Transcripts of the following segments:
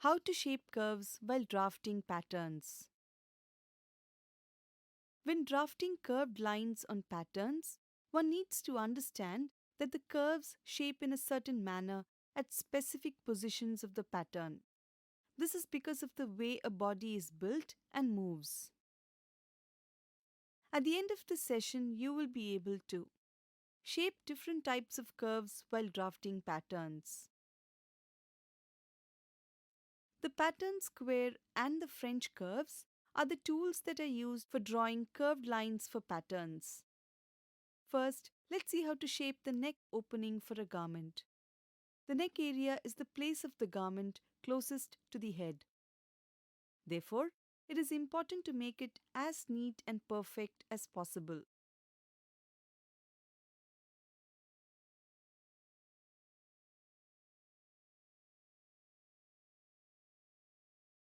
How to shape curves while drafting patterns. When drafting curved lines on patterns, one needs to understand that the curves shape in a certain manner at specific positions of the pattern. This is because of the way a body is built and moves. At the end of the session, you will be able to shape different types of curves while drafting patterns. The pattern square and the French curves are the tools that are used for drawing curved lines for patterns. First, let's see how to shape the neck opening for a garment. The neck area is the place of the garment closest to the head. Therefore, it is important to make it as neat and perfect as possible.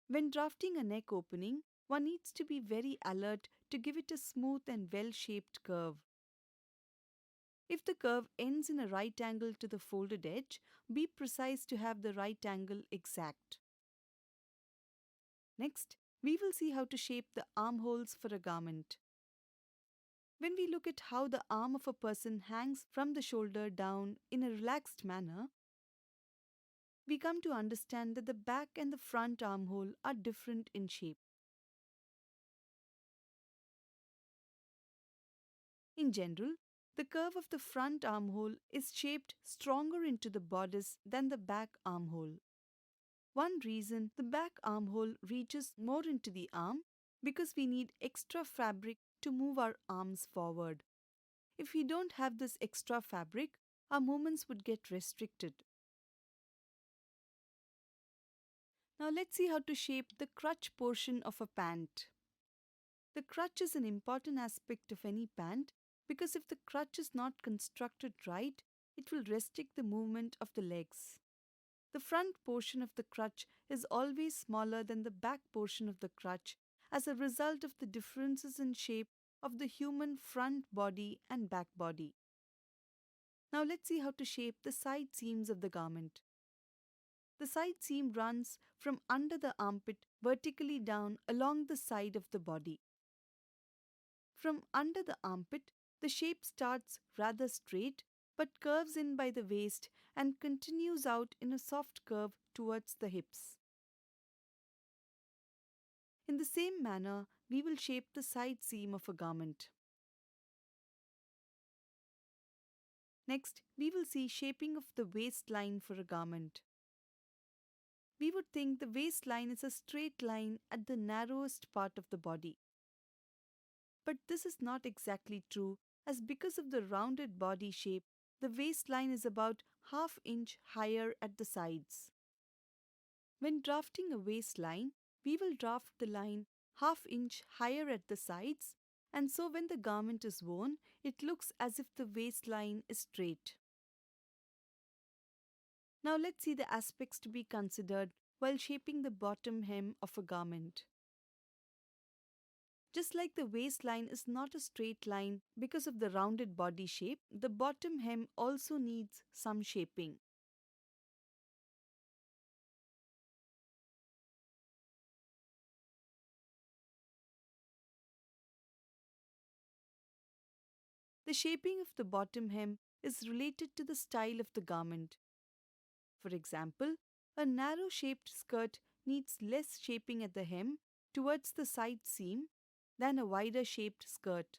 When drafting a neck opening, one needs to be very alert to give it a smooth and well-shaped curve. If the curve ends in a right angle to the folded edge, be precise to have the right angle exact. Next, we will see how to shape the armholes for a garment. When we look at how the arm of a person hangs from the shoulder down in a relaxed manner, we come to understand that the back and the front armhole are different in shape. In general, the curve of the front armhole is shaped stronger into the bodice than the back armhole. One reason the back armhole reaches more into the arm because we need extra fabric to move our arms forward. If we don't have this extra fabric, our movements would get restricted. Now let's see how to shape the crutch portion of a pant. The crutch is an important aspect of any pant because if the crutch is not constructed right, it will restrict the movement of the legs. The front portion of the crutch is always smaller than the back portion of the crutch as a result of the differences in shape of the human front body and back body. Now let's see how to shape the side seams of the garment. The side seam runs from under the armpit vertically down along the side of the body. From under the armpit, the shape starts rather straight but curves in by the waist and continues out in a soft curve towards the hips. In the same manner, we will shape the side seam of a garment. Next, we will see shaping of the waistline for a garment. We would think the waistline is a straight line at the narrowest part of the body. But this is not exactly true, as because of the rounded body shape, the waistline is about ½ inch higher at the sides. When drafting a waistline, we will draft the line ½ inch higher at the sides, and so when the garment is worn, it looks as if the waistline is straight. Now let's see the aspects to be considered while shaping the bottom hem of a garment. Just like the waistline is not a straight line because of the rounded body shape, the bottom hem also needs some shaping. The shaping of the bottom hem is related to the style of the garment. For example, a narrow-shaped skirt needs less shaping at the hem towards the side seam than a wider-shaped skirt.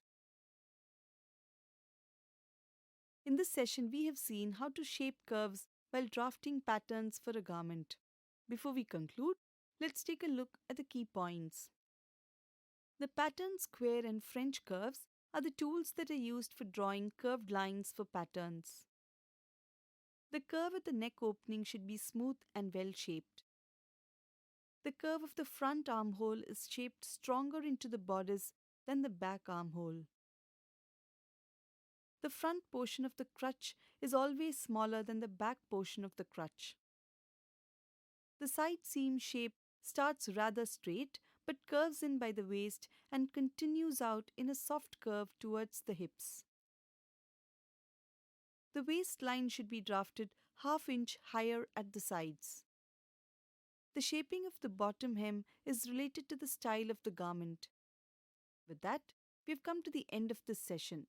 In this session, we have seen how to shape curves while drafting patterns for a garment. Before we conclude, let's take a look at the key points. The pattern square and French curves are the tools that are used for drawing curved lines for patterns. The curve at the neck opening should be smooth and well shaped. The curve of the front armhole is shaped stronger into the bodice than the back armhole. The front portion of the crutch is always smaller than the back portion of the crutch. The side seam shape starts rather straight but curves in by the waist and continues out in a soft curve towards the hips. The waistline should be drafted ½ inch higher at the sides. The shaping of the bottom hem is related to the style of the garment. With that, we've come to the end of this session.